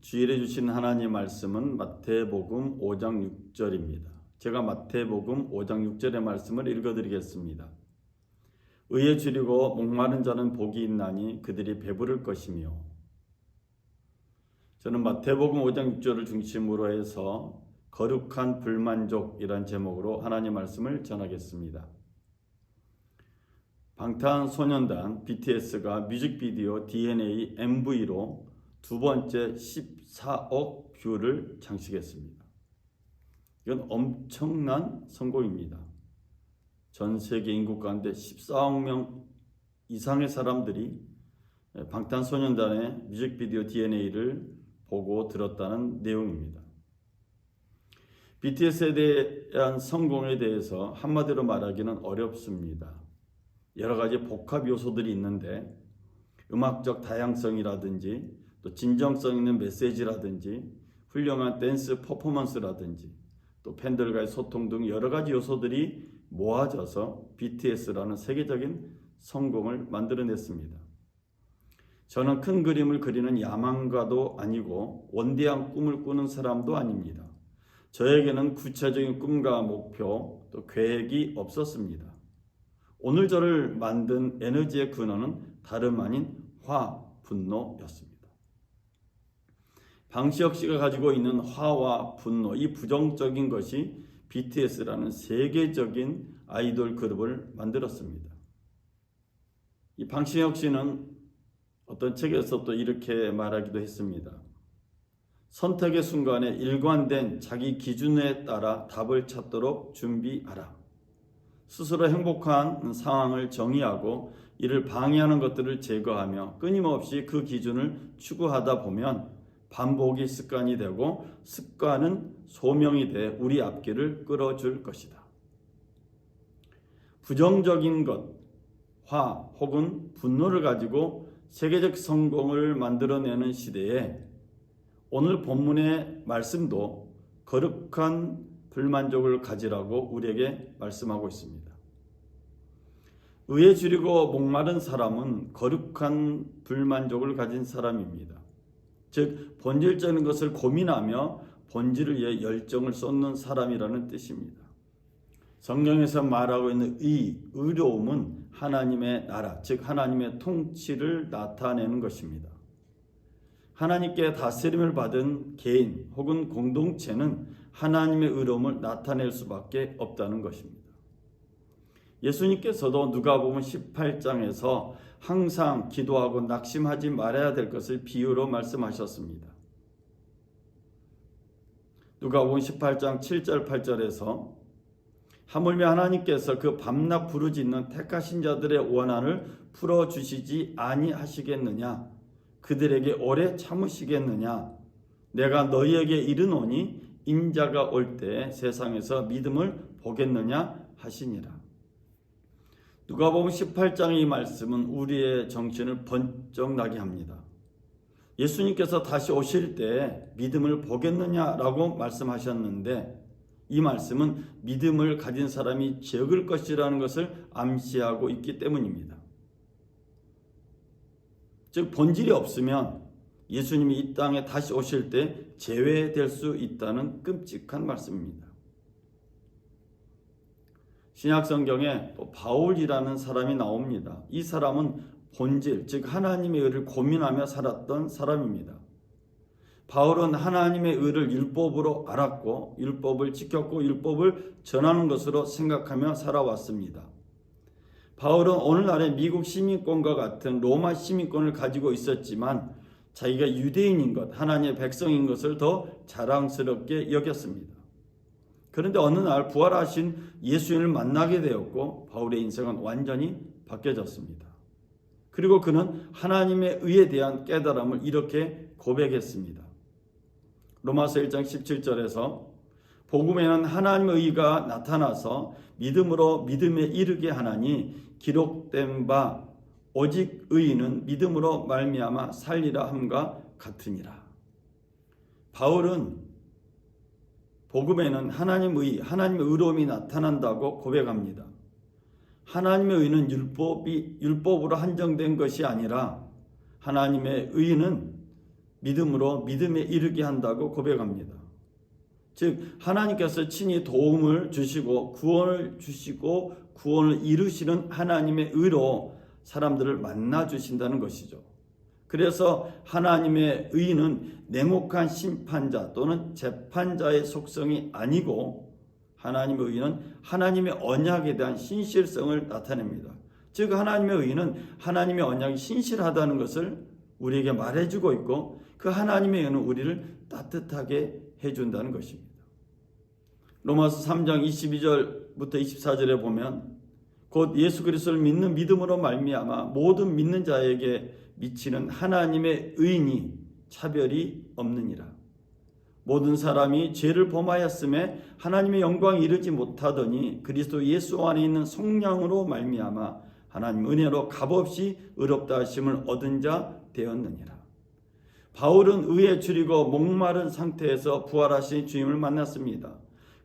주일에 주신 하나님의 말씀은 마태복음 5장 6절입니다. 제가 마태복음 5장 6절의 말씀을 읽어드리겠습니다. 의에 줄이고 목마른 자는 복이 있나니 그들이 배부를 것이며. 저는 마태복음 5장 6절을 중심으로 해서 거룩한 불만족이란 제목으로 하나님의 말씀을 전하겠습니다. 방탄소년단 BTS가 뮤직비디오 DNA MV로 두 번째 14억 뷰를 장식했습니다. 이건 엄청난 성공입니다. 전 세계 인구 가운데 14억 명 이상의 사람들이 방탄소년단의 뮤직비디오 DNA를 보고 들었다는 내용입니다. BTS에 대한 성공에 대해서 한마디로 말하기는 어렵습니다. 여러 가지 복합 요소들이 있는데 음악적 다양성이라든지 또 진정성 있는 메시지라든지 훌륭한 댄스 퍼포먼스라든지 또 팬들과의 소통 등 여러 가지 요소들이 모아져서 BTS라는 세계적인 성공을 만들어냈습니다. 저는 큰 그림을 그리는 야망가도 아니고 원대한 꿈을 꾸는 사람도 아닙니다. 저에게는 구체적인 꿈과 목표 또 계획이 없었습니다. 오늘 저를 만든 에너지의 근원은 다름 아닌 분노였습니다. 방시혁 씨가 가지고 있는 화와 분노, 이 부정적인 것이 BTS라는 세계적인 아이돌 그룹을 만들었습니다. 이 방시혁 씨는 어떤 책에서 또 이렇게 말하기도 했습니다. 선택의 순간에 일관된 자기 기준에 따라 답을 찾도록 준비하라. 스스로 행복한 상황을 정의하고 이를 방해하는 것들을 제거하며 끊임없이 그 기준을 추구하다 보면 반복이 습관이 되고 습관은 소명이 돼 우리 앞길을 끌어줄 것이다. 부정적인 것, 화 혹은 분노를 가지고 세계적 성공을 만들어내는 시대에 오늘 본문의 말씀도 거룩한 불만족을 가지라고 우리에게 말씀하고 있습니다. 의에 줄이고 목마른 사람은 거룩한 불만족을 가진 사람입니다. 즉 본질적인 것을 고민하며 본질을 위해 열정을 쏟는 사람이라는 뜻입니다. 성경에서 말하고 있는 의로움은 하나님의 나라, 즉 하나님의 통치를 나타내는 것입니다. 하나님께 다스림을 받은 개인 혹은 공동체는 하나님의 의로움을 나타낼 수밖에 없다는 것입니다. 예수님께서도 누가복음 18장에서 항상 기도하고 낙심하지 말아야 될 것을 비유로 말씀하셨습니다. 누가복음 18장 7절 8절에서 하물며 하나님께서 그 밤낮 부르짖는 택하신 자들의 원한을 풀어주시지 아니하시겠느냐? 그들에게 오래 참으시겠느냐? 내가 너희에게 이르노니 인자가 올 때 세상에서 믿음을 보겠느냐 하시니라. 누가복음 18장의 이 말씀은 우리의 정신을 번쩍 나게 합니다. 예수님께서 다시 오실 때 믿음을 보겠느냐라고 말씀하셨는데 이 말씀은 믿음을 가진 사람이 적을 것이라는 것을 암시하고 있기 때문입니다. 즉 본질이 없으면 예수님이 이 땅에 다시 오실 때 제외될 수 있다는 끔찍한 말씀입니다. 신약성경에 또 바울이라는 사람이 나옵니다. 이 사람은 본질, 즉 하나님의 의를 고민하며 살았던 사람입니다. 바울은 하나님의 의를 율법으로 알았고 율법을 지켰고 율법을 전하는 것으로 생각하며 살아왔습니다. 바울은 오늘날의 미국 시민권과 같은 로마 시민권을 가지고 있었지만 자기가 유대인인 것, 하나님의 백성인 것을 더 자랑스럽게 여겼습니다. 그런데 어느 날 부활하신 예수님을 만나게 되었고 바울의 인생은 완전히 바뀌어졌습니다. 그리고 그는 하나님의 의에 대한 깨달음을 이렇게 고백했습니다. 로마서 1장 17절에서 복음에는 하나님의 의가 나타나서 믿음으로 믿음에 이르게 하나니 기록된 바 오직 의인은 믿음으로 말미암아 살리라 함과 같으니라. 바울은 복음에는 하나님의 의로움이 나타난다고 고백합니다. 하나님의 의는 율법으로 한정된 것이 아니라 하나님의 의는 믿음으로 믿음에 이르게 한다고 고백합니다. 즉 하나님께서 친히 도움을 주시고 구원을 이루시는 하나님의 의로 사람들을 만나 주신다는 것이죠. 그래서 하나님의 의는 냉혹한 심판자 또는 재판자의 속성이 아니고 하나님의 의는 하나님의 언약에 대한 신실성을 나타냅니다. 즉 하나님의 의는 하나님의 언약이 신실하다는 것을 우리에게 말해주고 있고 그 하나님의 의는 우리를 따뜻하게 해준다는 것입니다. 로마서 3장 22절부터 24절에 보면 곧 예수 그리스도를 믿는 믿음으로 말미암아 모든 믿는 자에게 미치는 하나님의 의인이 차별이 없느니라. 모든 사람이 죄를 범하였음에 하나님의 영광에 이르지 못하더니 그리스도 예수 안에 있는 성령으로 말미암아 하나님 은혜로 값없이 의롭다 하심을 얻은 자 되었느니라. 바울은 의에 줄이고 목마른 상태에서 부활하신 주님을 만났습니다.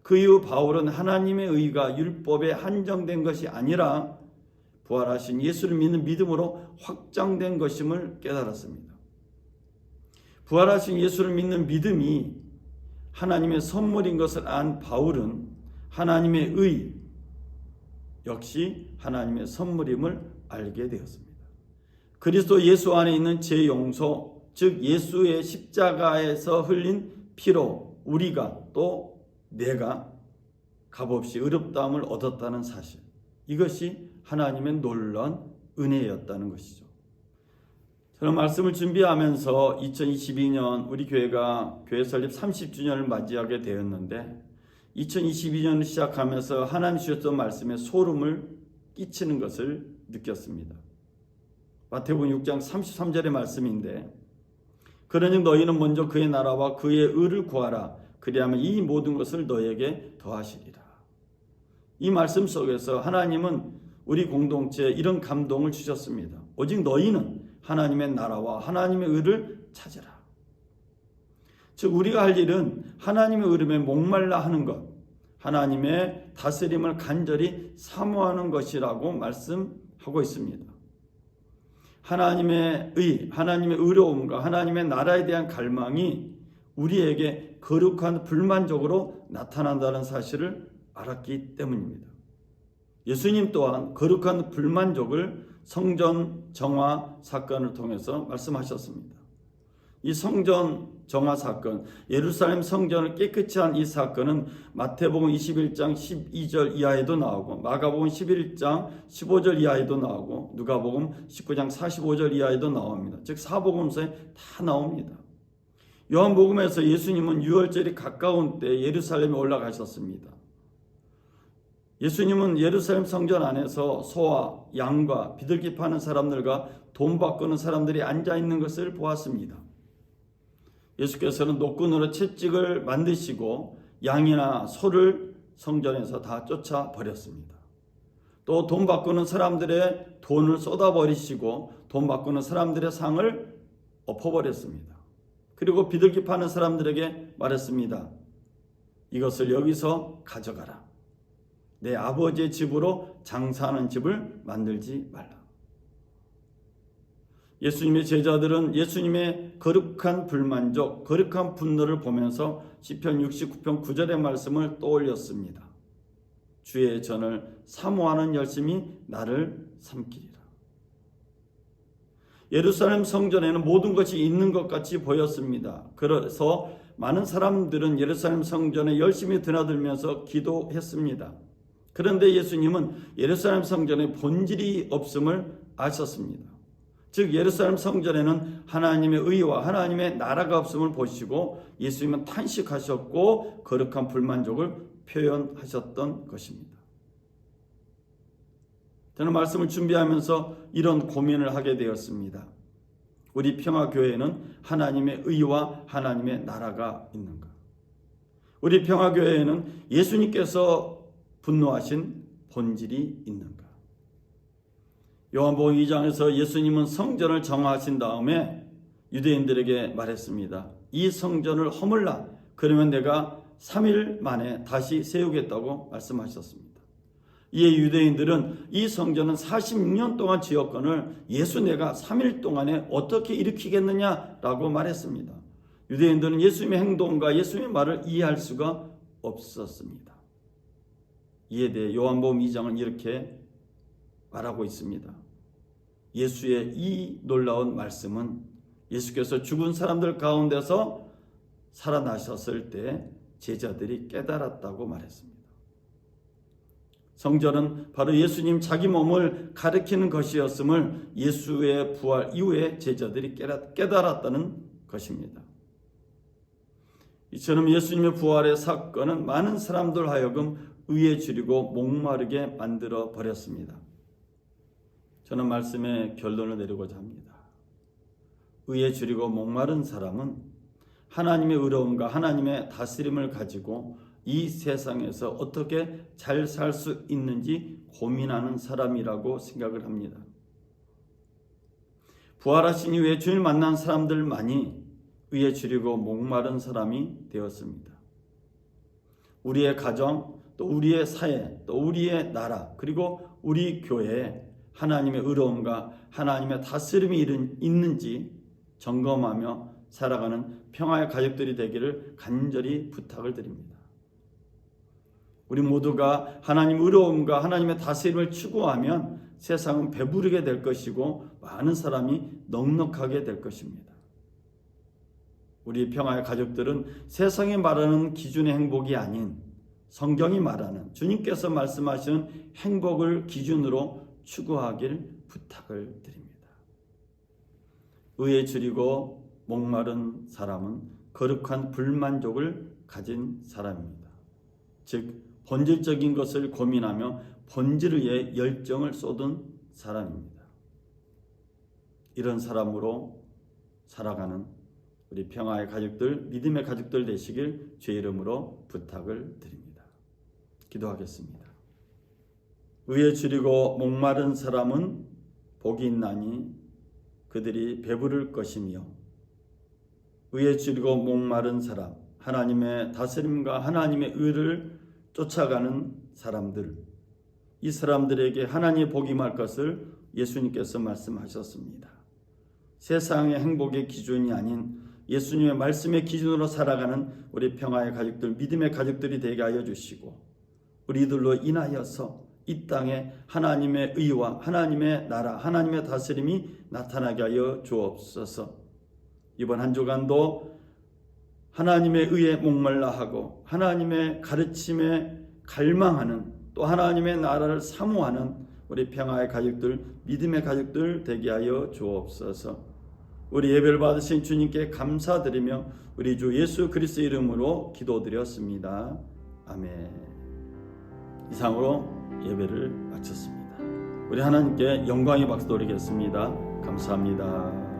그 이후 바울은 하나님의 의가 율법에 한정된 것이 아니라 부활하신 예수를 믿는 믿음으로 확장된 것임을 깨달았습니다. 부활하신 예수를 믿는 믿음이 하나님의 선물인 것을 안 바울은 하나님의 의 역시 하나님의 선물임을 알게 되었습니다. 그리스도 예수 안에 있는 죄 용서, 즉 예수의 십자가에서 흘린 피로 우리가 또 내가 값없이 의롭다함을 얻었다는 사실, 이것이 하나님의 놀라운 은혜였다는 것이죠. 저는 말씀을 준비하면서 2022년 우리 교회가 교회 설립 30주년을 맞이하게 되었는데 2022년을 시작하면서 하나님 주셨던 말씀에 소름을 끼치는 것을 느꼈습니다. 마태복음 6장 33절의 말씀인데 그러니 너희는 먼저 그의 나라와 그의 의를 구하라. 그리하면 이 모든 것을 너희에게 더하시리라. 이 말씀 속에서 하나님은 우리 공동체에 이런 감동을 주셨습니다. 오직 너희는 하나님의 나라와 하나님의 의를 찾으라. 즉 우리가 할 일은 하나님의 의름에 목말라 하는 것, 하나님의 다스림을 간절히 사모하는 것이라고 말씀하고 있습니다. 하나님의 의, 하나님의 의로움과 하나님의 나라에 대한 갈망이 우리에게 거룩한 불만족으로 나타난다는 사실을 알았기 때문입니다. 예수님 또한 거룩한 불만족을 성전 정화 사건을 통해서 말씀하셨습니다. 이 성전 정화 사건, 예루살렘 성전을 깨끗이 한 이 사건은 마태복음 21장 12절 이하에도 나오고 마가복음 11장 15절 이하에도 나오고 누가복음 19장 45절 이하에도 나옵니다. 즉 사복음서에 다 나옵니다. 요한복음에서 예수님은 유월절이 가까운 때 예루살렘에 올라가셨습니다. 예수님은 예루살렘 성전 안에서 소와 양과 비둘기 파는 사람들과 돈 바꾸는 사람들이 앉아있는 것을 보았습니다. 예수께서는 노끈으로 채찍을 만드시고 양이나 소를 성전에서 다 쫓아버렸습니다. 또 돈 바꾸는 사람들의 돈을 쏟아버리시고 돈 바꾸는 사람들의 상을 엎어버렸습니다. 그리고 비둘기 파는 사람들에게 말했습니다. 이것을 여기서 가져가라. 내 아버지의 집으로 장사하는 집을 만들지 말라. 예수님의 제자들은 예수님의 거룩한 불만족, 거룩한 분노를 보면서 시편 69편 9절의 말씀을 떠올렸습니다. 주의 전을 사모하는 열심이 나를 삼키리라. 예루살렘 성전에는 모든 것이 있는 것 같이 보였습니다. 그래서 많은 사람들은 예루살렘 성전에 열심히 드나들면서 기도했습니다. 그런데 예수님은 예루살렘 성전에 본질이 없음을 아셨습니다. 즉 예루살렘 성전에는 하나님의 의와 하나님의 나라가 없음을 보시고 예수님은 탄식하셨고 거룩한 불만족을 표현하셨던 것입니다. 저는 말씀을 준비하면서 이런 고민을 하게 되었습니다. 우리 평화교회에는 하나님의 의와 하나님의 나라가 있는가? 우리 평화교회에는 예수님께서 분노하신 본질이 있는가? 요한복음 2장에서 예수님은 성전을 정화하신 다음에 유대인들에게 말했습니다. 이 성전을 허물라. 그러면 내가 3일 만에 다시 세우겠다고 말씀하셨습니다. 이에 유대인들은 이 성전은 46년 동안 지었건을 예수 내가 3일 동안에 어떻게 일으키겠느냐라고 말했습니다. 유대인들은 예수님의 행동과 예수님의 말을 이해할 수가 없었습니다. 이에 대해 요한복음 2장은 이렇게 말하고 있습니다. 예수의 이 놀라운 말씀은 예수께서 죽은 사람들 가운데서 살아나셨을 때 제자들이 깨달았다고 말했습니다. 성전은 바로 예수님 자기 몸을 가리키는 것이었음을 예수의 부활 이후에 제자들이 깨달았다는 것입니다. 이처럼 예수님의 부활의 사건은 많은 사람들 하여금 의에 줄이고 목마르게 만들어 버렸습니다. 저는 말씀의 결론을 내리고자 합니다. 의에 줄이고 목마른 사람은 하나님의 의로움과 하나님의 다스림을 가지고 이 세상에서 어떻게 잘 살 수 있는지 고민하는 사람이라고 생각을 합니다. 부활하신 이후에 주님을 만난 사람들만이 의에 줄이고 목마른 사람이 되었습니다. 우리의 가정, 또 우리의 사회, 또 우리의 나라, 그리고 우리 교회에 하나님의 의로움과 하나님의 다스림이 있는지 점검하며 살아가는 평화의 가족들이 되기를 간절히 부탁을 드립니다. 우리 모두가 하나님의 의로움과 하나님의 다스림을 추구하면 세상은 배부르게 될 것이고 많은 사람이 넉넉하게 될 것입니다. 우리 평화의 가족들은 세상이 말하는 기준의 행복이 아닌 성경이 말하는 주님께서 말씀하시는 행복을 기준으로 추구하길 부탁을 드립니다. 의에 줄이고 목마른 사람은 거룩한 불만족을 가진 사람입니다. 즉 본질적인 것을 고민하며 본질을 위해 열정을 쏟은 사람입니다. 이런 사람으로 살아가는 우리 평화의 가족들, 믿음의 가족들 되시길 주의 이름으로 부탁을 드립니다. 기도하겠습니다. 의에 줄이고 목마른 사람은 복이 있나니 그들이 배부를 것이며, 의에 줄이고 목마른 사람, 하나님의 다스림과 하나님의 의를 쫓아가는 사람들, 이 사람들에게 하나님의 복이 임할 것을 예수님께서 말씀하셨습니다. 세상의 행복의 기준이 아닌 예수님의 말씀의 기준으로 살아가는 우리 평화의 가족들, 믿음의 가족들이 되게 하여 주시고, 우리들로 인하여서 이 땅에 하나님의 의와 하나님의 나라, 하나님의 다스림이 나타나게 하여 주옵소서. 이번 한 주간도 하나님의 의에 목말라 하고 하나님의 가르침에 갈망하는, 또 하나님의 나라를 사모하는 우리 평화의 가족들, 믿음의 가족들 되게 하여 주옵소서. 우리 예배를 받으신 주님께 감사드리며 우리 주 예수 그리스도의 이름으로 기도드렸습니다. 아멘. 이상으로 예배를 마쳤습니다. 우리 하나님께 영광의 박수 돌리겠습니다. 감사합니다.